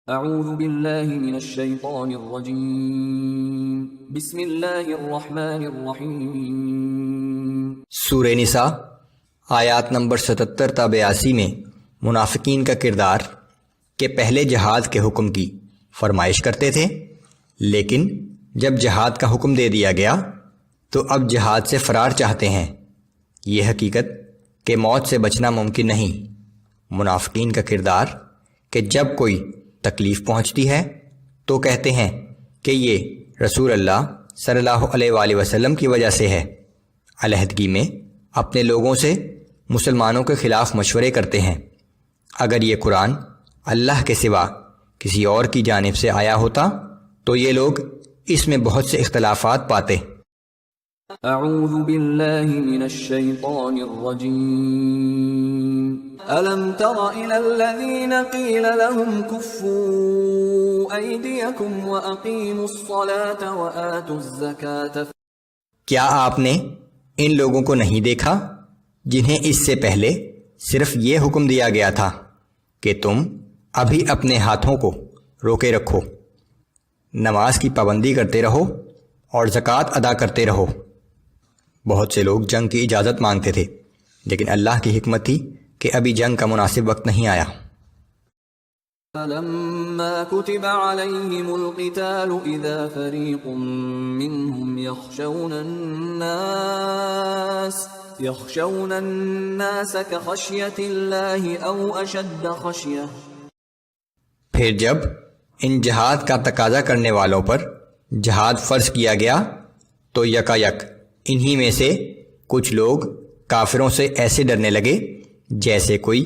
اعوذ باللہ من الشیطان الرجیم بسم اللہ الرحمن الرحیم۔ سورہ نساء آیات نمبر 77 تا 82 میں منافقین کا کردار کہ پہلے جہاد کے حکم کی فرمائش کرتے تھے، لیکن جب جہاد کا حکم دے دیا گیا تو اب جہاد سے فرار چاہتے ہیں۔ یہ حقیقت کہ موت سے بچنا ممکن نہیں۔ منافقین کا کردار کہ جب کوئی تکلیف پہنچتی ہے تو کہتے ہیں کہ یہ رسول اللہ صلی اللہ علیہ وآلہ وسلم کی وجہ سے ہے۔ علیحدگی میں اپنے لوگوں سے مسلمانوں کے خلاف مشورے کرتے ہیں۔ اگر یہ قرآن اللہ کے سوا کسی اور کی جانب سے آیا ہوتا تو یہ لوگ اس میں بہت سے اختلافات پاتے۔ اعوذ باللہ من الشیطان الرجیم۔ الم تر الى الذین قیل لهم کفوا ایدیکم واقیموا الصلاة وآتوا الزکاة۔ کیا آپ نے ان لوگوں کو نہیں دیکھا جنہیں اس سے پہلے صرف یہ حکم دیا گیا تھا کہ تم ابھی اپنے ہاتھوں کو روکے رکھو، نماز کی پابندی کرتے رہو اور زکوٰۃ ادا کرتے رہو۔ بہت سے لوگ جنگ کی اجازت مانگتے تھے، لیکن اللہ کی حکمت تھی کہ ابھی جنگ کا مناسب وقت نہیں آیا۔ فلما كتب عليهم القتال اذا فريق منهم يخشون الناس كخشية الله او اشد خشية۔ پھر جب ان جہاد کا تقاضا کرنے والوں پر جہاد فرض کیا گیا تو یکایک انہی میں سے کچھ لوگ کافروں سے ایسے ڈرنے لگے جیسے کوئی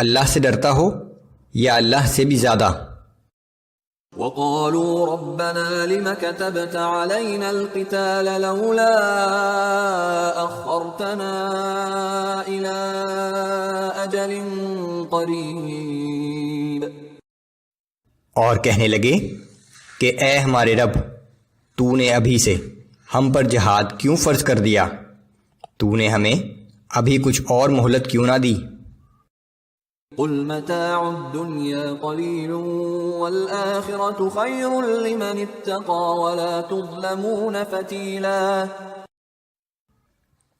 اللہ سے ڈرتا ہو یا اللہ سے بھی زیادہ۔ وقالوا ربنا لم كتبت علينا القتال لولا اخرتنا الى اجل قريب۔ اور کہنے لگے کہ اے ہمارے رب، تو نے ابھی سے ہم پر جہاد کیوں فرض کر دیا؟ تو نے ہمیں ابھی کچھ اور مہلت کیوں نہ دی؟ قل متاع الدنيا قليل والآخرة خير لمن اتقى ولا تظلمون فتيلا۔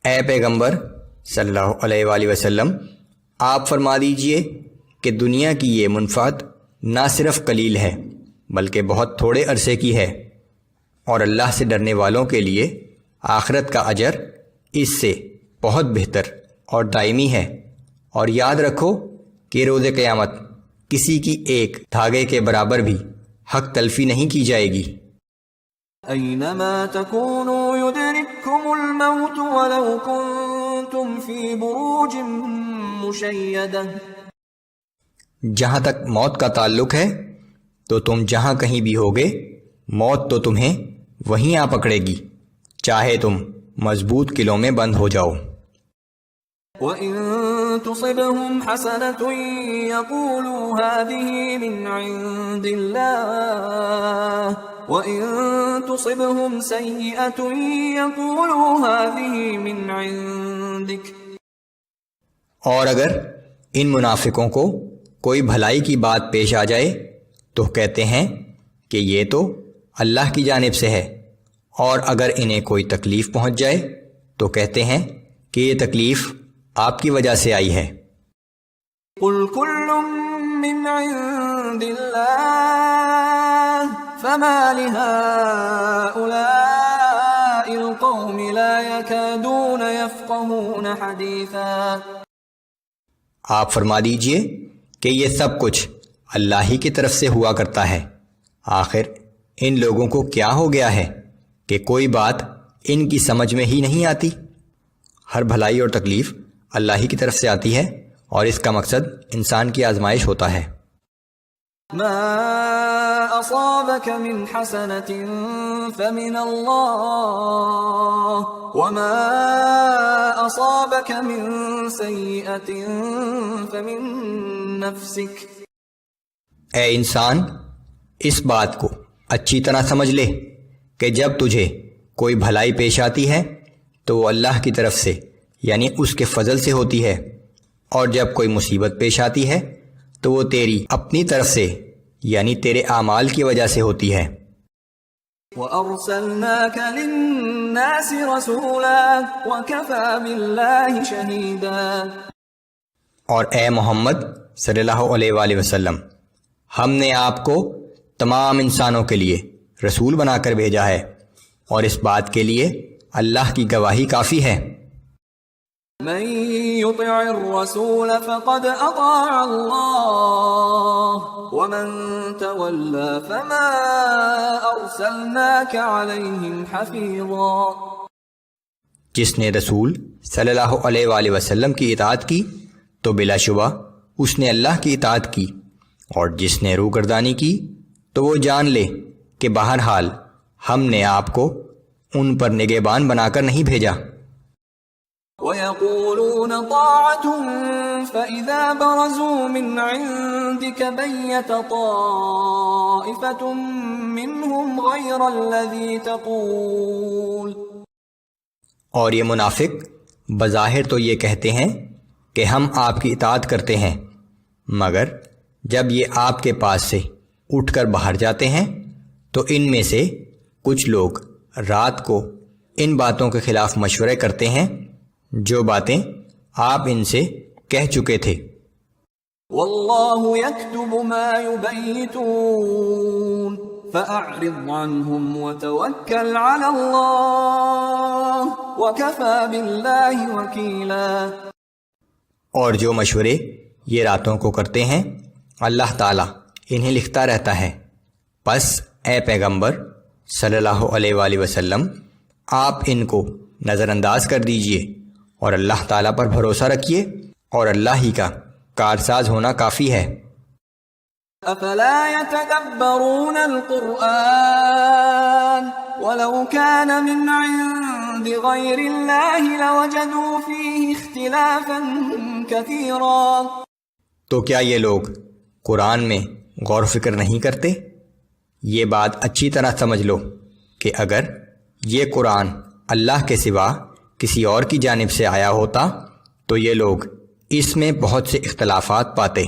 اے پیغمبر صلی اللہ علیہ وآلہ وسلم، آپ فرما دیجئے کہ دنیا کی یہ منفعت نہ صرف قلیل ہے بلکہ بہت تھوڑے عرصے کی ہے، اور اللہ سے ڈرنے والوں کے لیے آخرت کا اجر اس سے بہت بہتر اور دائمی ہے۔ اور یاد رکھو کہ روز قیامت کسی کی ایک دھاگے کے برابر بھی حق تلفی نہیں کی جائے گی۔ اینما تکونوا یدرککم الموت ولو کنتم فی بروج مشیدہ۔ جہاں تک موت کا تعلق ہے تو تم جہاں کہیں بھی ہوگے، موت تو تمہیں وہیں آ پکڑے گی، چاہے تم مضبوط قلعوں میں بند ہو جاؤ۔ وَإِن تُصِبْهُمْ حَسَنَةٌ يَقُولُوا هَٰذِهِ مِنْ عِندِ اللَّهِ وَإِن تُصِبْهُمْ سَيِّئَةٌ يَقُولُوا هَٰذِهِ مِنْ عِندِكَ۔ اور اگر ان منافقوں کو کوئی بھلائی کی بات پیش آ جائے تو کہتے ہیں کہ یہ تو اللہ کی جانب سے ہے، اور اگر انہیں کوئی تکلیف پہنچ جائے تو کہتے ہیں کہ یہ تکلیف آپ کی وجہ سے آئی ہے۔ قُلْ كُلٌّ مِّنْ عِندِ اللَّهِ فَمَا لِهَٰؤُلَاءِ الْقَوْمِ لَا يَكَادُونَ يَفْقَهُونَ حَدِيثًا۔ آپ فرما دیجئے کہ یہ سب کچھ اللہ ہی کی طرف سے ہوا کرتا ہے، آخر ان لوگوں کو کیا ہو گیا ہے کہ کوئی بات ان کی سمجھ میں ہی نہیں آتی۔ ہر بھلائی اور تکلیف اللہ ہی کی طرف سے آتی ہے، اور اس کا مقصد انسان کی آزمائش ہوتا ہے۔ ما اصابك من حسنة فمن الله وما اصابك من سيئة فمن نفسك۔ اے انسان، اس بات کو اچھی طرح سمجھ لے کہ جب تجھے کوئی بھلائی پیش آتی ہے تو وہ اللہ کی طرف سے یعنی اس کے فضل سے ہوتی ہے، اور جب کوئی مصیبت پیش آتی ہے تو وہ تیری اپنی طرف سے یعنی تیرے اعمال کی وجہ سے ہوتی ہے۔ وَأَرْسَلْنَاكَ لِلنَّاسِ رَسُولًا وَكَفَى بِاللَّهِ شَهِيدًا۔ اور اے محمد صلی اللہ علیہ وآلہ وسلم، ہم نے آپ کو تمام انسانوں کے لیے رسول بنا کر بھیجا ہے، اور اس بات کے لیے اللہ کی گواہی کافی ہے۔ من يطع الرسول فقد اطاع الله ومن تولى فما ارسلناك عليهم حفيظا۔ جس نے رسول صلی اللہ علیہ وآلہ وسلم کی اطاعت کی تو بلا شبہ اس نے اللہ کی اطاعت کی، اور جس نے روگردانی کی تو وہ جان لے کہ بہرحال ہم نے آپ کو ان پر نگہبان بنا کر نہیں بھیجا۔ وَيَقُولُونَ طَاعَةٌ فَإِذَا بَرَزُوا مِنْ عِنْدِكَ بَيَّتَ طَائِفَةٌ مِّنْهُمْ غَيْرَ الَّذِي تَقُولُ۔ اور یہ منافق بظاہر تو یہ کہتے ہیں کہ ہم آپ کی اطاعت کرتے ہیں، مگر جب یہ آپ کے پاس سے اٹھ کر باہر جاتے ہیں تو ان میں سے کچھ لوگ رات کو ان باتوں کے خلاف مشورے کرتے ہیں جو باتیں آپ ان سے کہہ چکے تھے۔ واللہ یکتب ما یبیتون فأعرض عنہم وتوکل علی اللہ وکفی باللہ وکیلا۔ اور جو مشورے یہ راتوں کو کرتے ہیں اللہ تعالیٰ انہیں لکھتا رہتا ہے، پس اے پیغمبر صلی اللہ علیہ وآلہ وسلم آپ ان کو نظر انداز کر دیجئے اور اللہ تعالیٰ پر بھروسہ رکھیے، اور اللہ ہی کا کارساز ہونا کافی ہے۔ افلا يتدبرون القرآن ولو كان من عند غير الله لوجدوا فيه اختلافا كثيرا۔ تو کیا یہ لوگ قرآن میں غور و فکر نہیں کرتے؟ یہ بات اچھی طرح سمجھ لو کہ اگر یہ قرآن اللہ کے سوا کسی اور کی جانب سے آیا ہوتا تو یہ لوگ اس میں بہت سے اختلافات پاتے۔